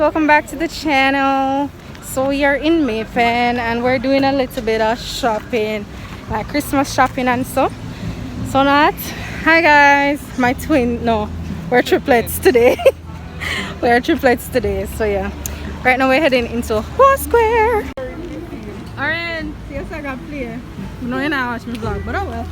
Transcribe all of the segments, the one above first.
welcome back to the channel. So we are in Mayfair and we're doing a little bit of shopping, like Christmas shopping and stuff. So not, hi guys, my twin, no, we're triplets today. We're triplets today, so yeah. Right now we're heading into Whole Square. Alright, yes I got play. No, you're not watching my vlog, but oh well.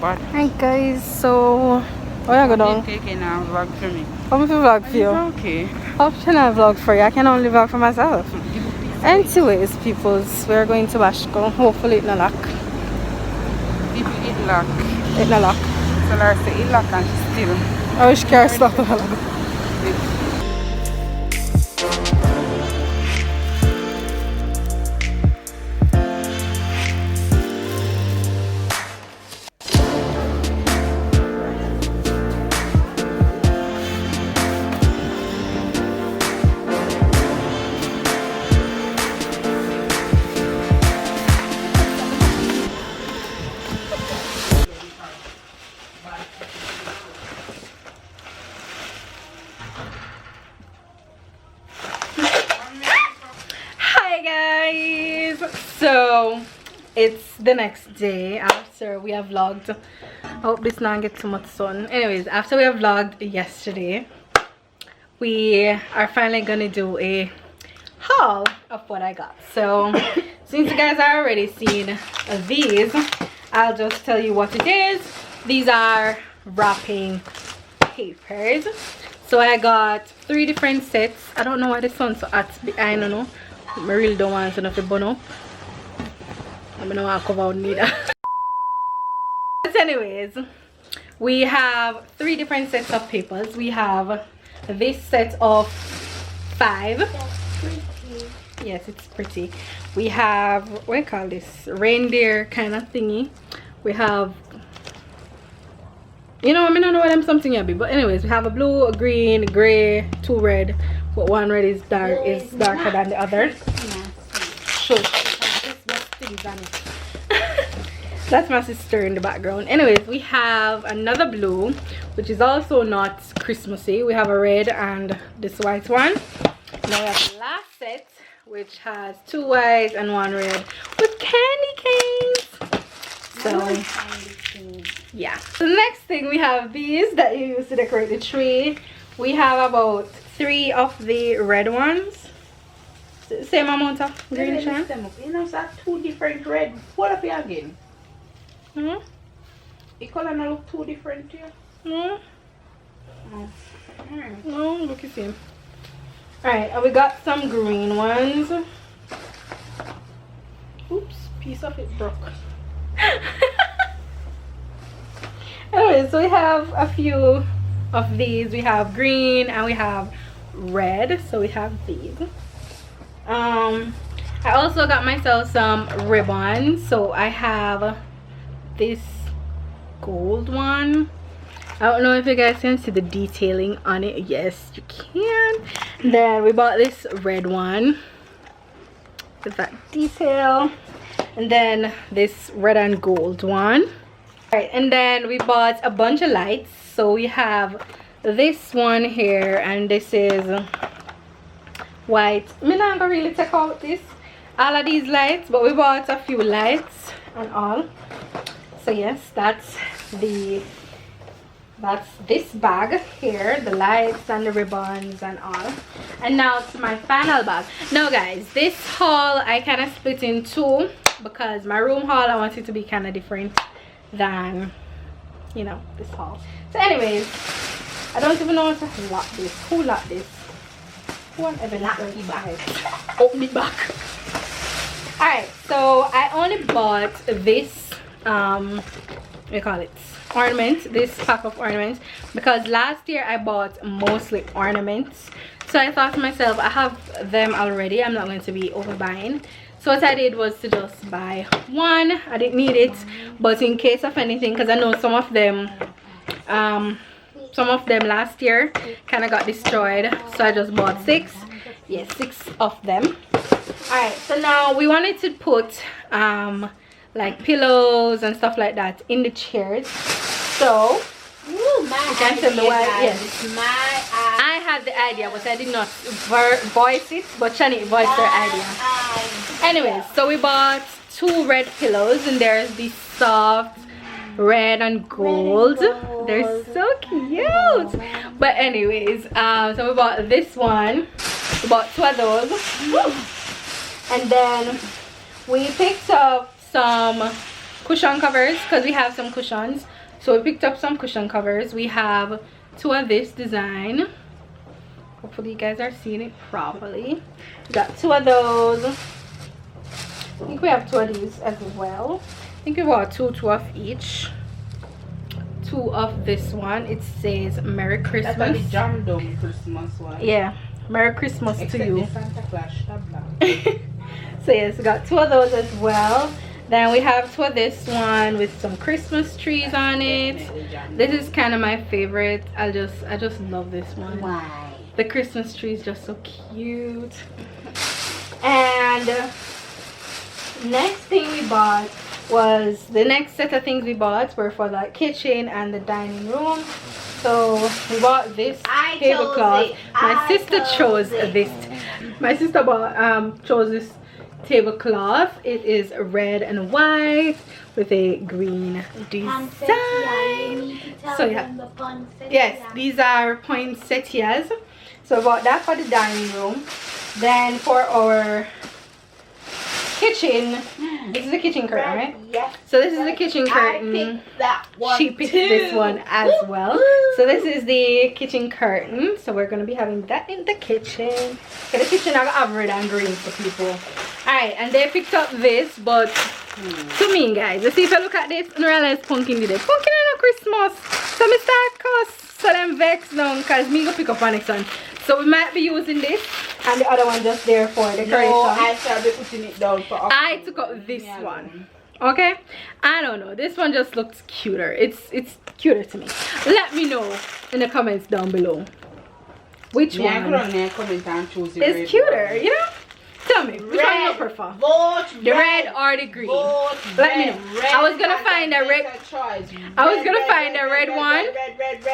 Hi guys, so where you go down? Taking a vlog for me. Come to vlog for you. Okay. How can I vlog for you? I can only vlog for myself. Anyways, peoples, we're going to Bashko. Hopefully it no lock. If it lock. It no lock. So I say it lock and still. I wish car stop to lock. So it's the next day after we have vlogged. I hope this not get too much sun. Anyways, after we have vlogged yesterday, we are finally gonna do a haul of what I got. So since you guys are already seen these, I'll just tell you what it is. These are wrapping papers. So I got 3 different sets. I don't know why the sun's so hot. I don't know. I really don't want to know if it burn up. I don't want to cover out neither. But anyways, we have 3 different sets of papers. We have this set of 5. That's pretty. Yes, it's pretty. We have, what do you call this, reindeer kind of thingy. We have, you know, I don't know what I'm something yabby, but anyways, we have a blue, a green, a gray, 2 red, but 1 red is darker than the other. Sure. That's my sister in the background. Anyways, we have another blue, which is also not Christmassy. We have a red and this white one. Now we have the last set, which has 2 white and 1 red with candy canes. So yeah. So the next thing, we have these that you use to decorate the tree. We have about 3 of the red ones. Same amount of green shine. You know, so 2 different red. What if you again? The color now look 2 different to you. No, look at him. Alright, and we got some green ones. Oops, piece of it broke. Anyway, so we have a few of these. We have green and we have red. So we have these. I also got myself some ribbons. So I have this gold one I don't know if you guys can see the detailing on it. Yes, you can. Then we bought this red one with that detail, and then this red and gold one. All right, and then we bought a bunch of lights. So we have this one here, and this is white. I'm not gonna really take out all of these lights, but we bought a few lights and all. So yes, that's this bag here, the lights and the ribbons and all. And now to my final bag. Now guys, this haul I kind of split in two because my room haul I want it to be kind of different than, you know, this haul. So anyways, I don't even know how to lock this. Who locked this? Who ever locked the back? Open it back. Alright, so I only bought this we call it ornament, this pack of ornaments, because last year I bought mostly ornaments. So I thought to myself, I have them already, I'm not going to be overbuying. So what I did was to just buy one. I didn't need it, but in case of anything, because I know some of them last year kind of got destroyed, so I just bought 6. Yes, 6 of them. Alright, so now we wanted to put like pillows and stuff like that in the chairs. So I had the idea, but I did not voice it, but Shani voiced her idea. Anyways, so we bought 2 red pillows, and there's these soft red and gold. They're so cute. But anyways, so we bought this one. We bought 2 of those. And then we picked up some cushion covers because we have some cushions. So we picked up some cushion covers. We have 2 of this design. Hopefully you guys are seeing it properly. We got 2 of those. I think we have 2 of these as well. I think we bought 2 of each. 2 of this one. It says Merry Christmas. That's the jam dome Christmas one. Yeah, Merry Christmas except to you. Santa Claus. So yes, we got 2 of those as well. Then we have 2 of this one with some Christmas trees on it. This is kind of my favorite. I just love this one. Why? The Christmas tree is just so cute. And next thing we bought was, the next set of things we bought were for the kitchen and the dining room. So we bought this tablecloth. My sister chose this. My sister chose this tablecloth. It is red and white with a green design. So yeah, yes, these are poinsettias. So I bought that for the dining room. Then for our kitchen, this is the kitchen curtain, right? Yes. So this is the kitchen curtain. I picked that one. She picked this one as well. So this is the kitchen curtain. So we're gonna be having that in the kitchen. Okay, the kitchen I got red and green for people. Alright, and they picked up this, but to me guys, you see if I look at this, I realize pumpkin did it. Pumpkin on Christmas. So I start cuss, so them vex down because me go pick up on next one. So we might be using this and the other one just there for decoration. No, I shall be putting it down for us. I took up this one. Okay, I don't know, this one just looks cuter. It's cuter to me. Let me know in the comments down below which one is cuter, you know. Tell me which one you prefer, the red or the green. Let me know. I was gonna find a red one.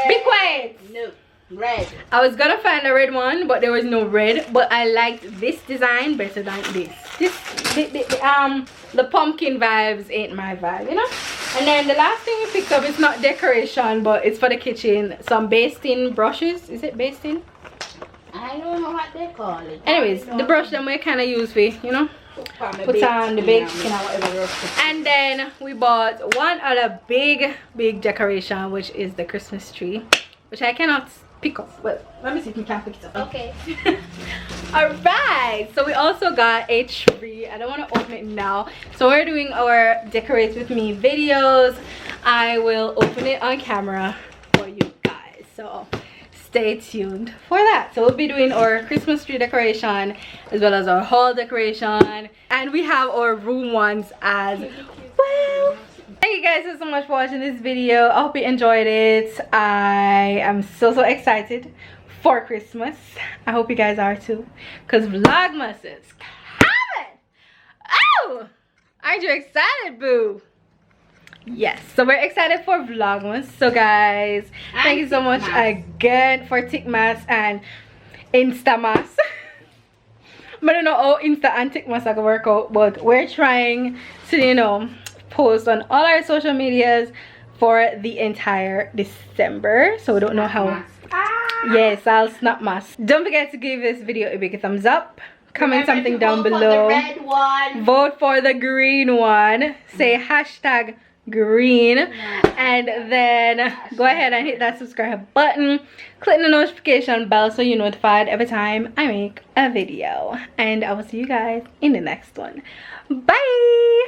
Be quiet. No, red. I was gonna find a red one, but there was no red. But I liked this design better than this. The pumpkin vibes ain't my vibe, you know. And then the last thing we picked up is not decoration, but it's for the kitchen. Some basting brushes. Is it basting? I don't know what they call it. Anyways, the brush that we kind of use for, you know, put on the big skin or whatever. And then we bought one other big decoration, which is the Christmas tree, which I cannot pick up. Well, let me see if you can pick it up. Okay. Alright, so we also got a tree. I don't want to open it now. So we're doing our decorate with me videos. I will open it on camera for you guys. So stay tuned for that. So we'll be doing our Christmas tree decoration as well as our hall decoration, and we have our room ones as well. And thank you guys so much for watching this video. I hope you enjoyed it. I am so excited for Christmas. I hope you guys are too, because Vlogmas is coming. Oh, aren't you excited, boo? Yes, so we're excited for Vlogmas. So guys, thank you so much again for Tikmas and Instamas. I don't know how Insta and Tikmas are gonna work out, but we're trying to, you know, post on all our social medias for the entire December. So we don't know how. Yes, I'll snap mask. Don't forget to give this video a big thumbs up. Comment something down below. For the red one. Vote for the green one. Say hashtag green, and then go ahead and hit that subscribe button. Click the notification bell so you're notified every time I make a video, and I will see you guys in the next one. Bye.